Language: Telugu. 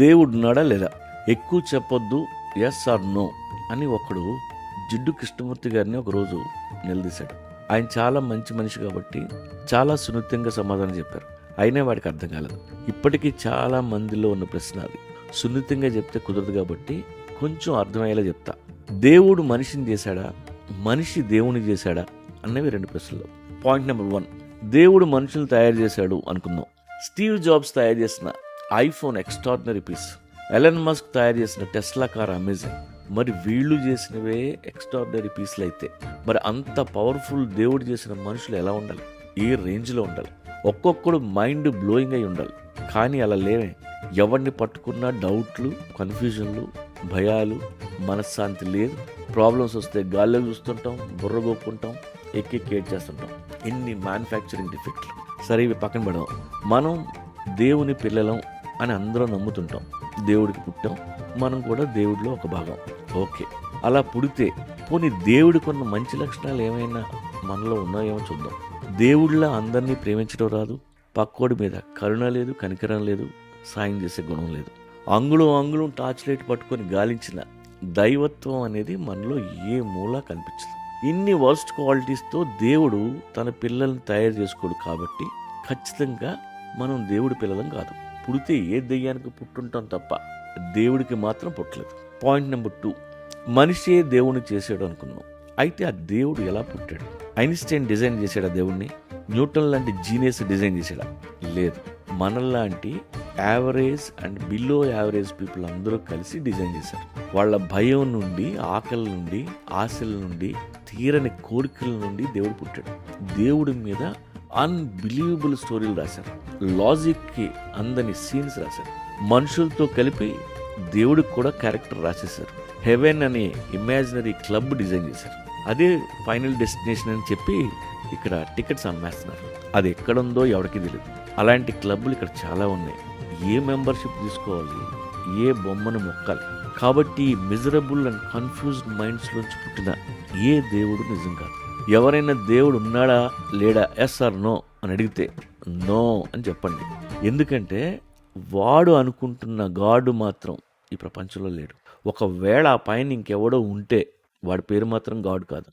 దేవుడున్నాడా లేదా? ఎక్కువ చెప్పొద్దు, ఎస్ ఆర్ నో అని ఒకడు జిడ్డు కృష్ణమూర్తి గారిని ఒకరోజు నిలదీశాడు. ఆయన చాలా మంచి మనిషి కాబట్టి చాలా సున్నితంగా సమాధానం చెప్పారు. అయినా వాడికి అర్థం కాలేదు. ఇప్పటికీ చాలా మందిలో ఉన్న ప్రశ్న అది. సున్నితంగా చెప్తే కుదరదు కాబట్టి కొంచెం అర్థమయ్యేలా చెప్తా. దేవుడు మనిషిని చేశాడా, మనిషి దేవుని చేశాడా అన్నవి 2 ప్రశ్నలు. పాయింట్ నెంబర్ 1, దేవుడు మనుషులు తయారు చేశాడు అనుకుందాం. స్టీవ్ జాబ్స్ తయారు చేసిన iPhone extraordinary piece, Elon Musk తయారు చేసిన టెస్లా కార్ అమేజింగ్. మరి వీళ్ళు చేసినవే ఎక్స్ట్రాడినరీ పీస్లు అయితే మరి అంత పవర్ఫుల్ దేవుడు చేసిన మనుషులు ఎలా ఉండాలి, ఏ రేంజ్లో ఉండాలి? ఒక్కొక్కడు మైండ్ బ్లోయింగ్ అయి ఉండాలి. కానీ అలా లేవే. ఎవరిని పట్టుకున్నా డౌట్లు, కన్ఫ్యూజన్లు, భయాలు, మనశ్శాంతి లేదు. ప్రాబ్లమ్స్ వస్తే గాల్లో చూస్తుంటాం, బుర్ర గొప్పుకుంటాం, ఎక్కి కేట్ చేస్తుంటాం. ఎన్ని మ్యానుఫ్యాక్చరింగ్ డిఫెక్ట్లు. సరే ఇవి పక్కన పెడదాం. మనం దేవుని పిల్లలం అని అందరం నమ్ముతుంటాం. దేవుడికి పుట్టాం, మనం కూడా దేవుడిలో ఒక భాగం. ఓకే, అలా పుడితే పోనీ దేవుడికి ఉన్న మంచి లక్షణాలు ఏమైనా మనలో ఉన్నాయేమో చూద్దాం. దేవుడిలా అందరినీ ప్రేమించడం రాదు, పక్కోడి మీద కరుణ లేదు, కనికరం లేదు, సాయం చేసే గుణం లేదు. అంగుళం టార్చ్ లైట్ పట్టుకొని గాలించిన దైవత్వం అనేది మనలో ఏ మూలా కనిపించదు. ఇన్ని వర్స్ట్ క్వాలిటీస్తో దేవుడు తన పిల్లల్ని తయారు చేసుకోడు కాబట్టి ఖచ్చితంగా మనం దేవుడి పిల్లలం కాదు. పుడితే ఏ దెయ్యానికి పుట్టుంటాం తప్ప దేవుడికి మాత్రం పుట్టలేదు. పాయింట్ నెంబర్ 2, మనిషే దేవుని చేసాడు అనుకున్నాం. అయితే ఆ దేవుడు ఎలా పుట్టాడు? ఐన్స్టైన్ డిజైన్ చేశాడా దేవుణ్ణి? న్యూటన్ లాంటి జీనియస్ డిజైన్ చేశాడా? లేదు. మనలాంటి average and below average people అందరూ కలిసి డిజైన్ చేశారు. వాళ్ళ భయం నుండి, ఆకలి నుండి, ఆశల నుండి, తీరని కోరికల నుండి దేవుడు పుట్టాడు. దేవుడి మీద అన్బిలీవబుల్ స్టోరీలు రాశారు. లాజిక్కి అందని సీన్స్ రాశారు. మనుషులతో కలిపి దేవుడికి కూడా క్యారెక్టర్ రాసేశారు. హెవెన్ అనే ఇమాజినరీ క్లబ్ డిజైన్ చేశారు. అదే ఫైనల్ డెస్టినేషన్ అని చెప్పి ఇక్కడ టికెట్స్ అమ్మేస్తున్నారు. అది ఎక్కడుందో ఎవరికి తెలియదు. అలాంటి క్లబ్లు ఇక్కడ చాలా ఉన్నాయి. ఏ మెంబర్షిప్ తీసుకోవాలి, ఏ బొమ్మను మొక్కాలి? కాబట్టి మిజరబుల్ అండ్ కన్ఫ్యూజ్డ్ మైండ్స్లోంచి పుట్టిన ఏ దేవుడు నిజం కాదు. ఎవరైనా దేవుడు ఉన్నాడా లేడా, ఎస్ ఆర్ నో అని అడిగితే నో అని చెప్పండి. ఎందుకంటే వాడు అనుకుంటున్న గాడు మాత్రం ఈ ప్రపంచంలో లేడు. ఒకవేళ ఆ పైన ఇంకెవడో ఉంటే వాడి పేరు మాత్రం గాడ్ కాదు.